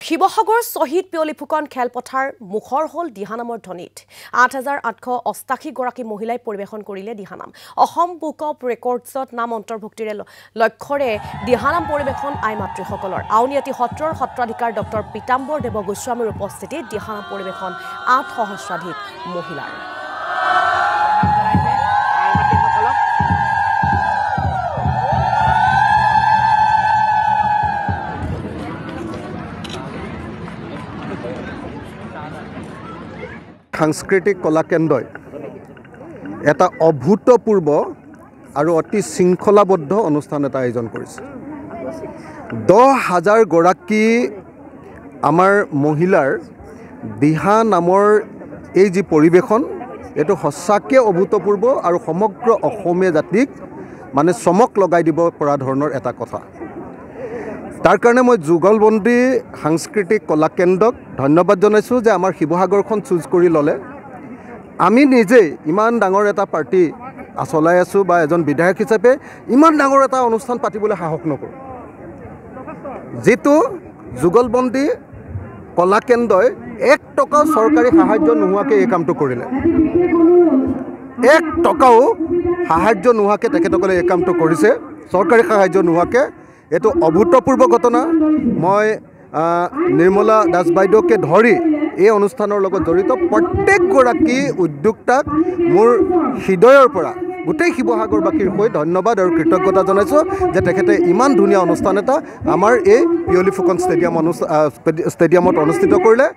শিৱসাগৰ শ্বহীদ পিয়লি ফুকন খেলপথাৰ মুখৰ হল দিহানামৰ ধ্বনিত ৮,৮৮৮ গৰাকী মহিলাই পৰিৱেশন কৰিলে দিহানাম অসম বুক অফ ৰেকৰ্ডছত নাম অন্তৰ্ভুক্তিৰে লক্ষ্যৰে দিহানাম পৰিৱেশন আই মাতৃসকলৰ আউনিয়াতি সত্ৰৰ সত্ৰাধিকাৰ ডক্টৰ পিতাম্বৰ দেৱ গোস্বামীৰ উপস্থিতিত দিহানাম পৰিৱেশন ৮ সহস্ৰাধিক মহিলাৰ সাংস্কৃতিক কলা কেন্দ্ৰই এটা অভূতপূৰ্ব আৰু অতি শৃংখলাবদ্ধ অনুষ্ঠান এটা আয়োজন কৰিছে ১০,০০০ গৰাকী আমাৰ মহিলাৰ দিহা নামৰ এই যি পৰিৱেশন এটো সঁচাকৈ অভূতপূৰ্ব আৰু সমগ্ৰ অসমীয়া জাতিক মানে চমক লগাই দিব পৰা ধৰণৰ এটা কথা তাৰ কাৰণে মই যুগলবন্দী সাংস্কৃতিক কলা কেন্দ্ৰক ধন্যবাদ জনাইছোঁ যে আমাৰ শিৱসাগৰখন চুজ কৰি ল'লে আমি নিজেই ইমান ডাঙৰ এটা পাৰ্টি চলাই আছোঁ বা এজন বিধায়ক হিচাপে ইমান ডাঙৰ এটা অনুষ্ঠান পাতিবলৈ সাহস নকৰোঁ যেটো যুগলবন্দী কলা কেন্দ্ৰই ১ টকাও চৰকাৰী সাহায্য নোহোৱাকৈ এই কামটো কৰিলে ১ টকাও সাহায্য নোহোৱাকৈ তেখেতসকলে এই কামটো কৰিছে চৰকাৰী সাহায্য নোহোৱাকৈ এটো অভূতপূৰ্ব ঘটনা মই নিৰ্মলা দাস বাইদেউকে ধৰি এই অনুষ্ঠানৰ লগত জড়িত প্ৰত্যেকগৰাকী উদ্যোক্তাক মোৰ হৃদয়ৰ পৰা গোটেই শিৱসাগৰবাসীৰ হৈ ধন্যবাদ আৰু কৃতজ্ঞতা জনাইছোঁ যে তেখেতে ইমান ধুনীয়া অনুষ্ঠান এটা আমাৰ এই পিয়লি ফুকন ষ্টেডিয়ামত অনুষ্ঠিত কৰিলে।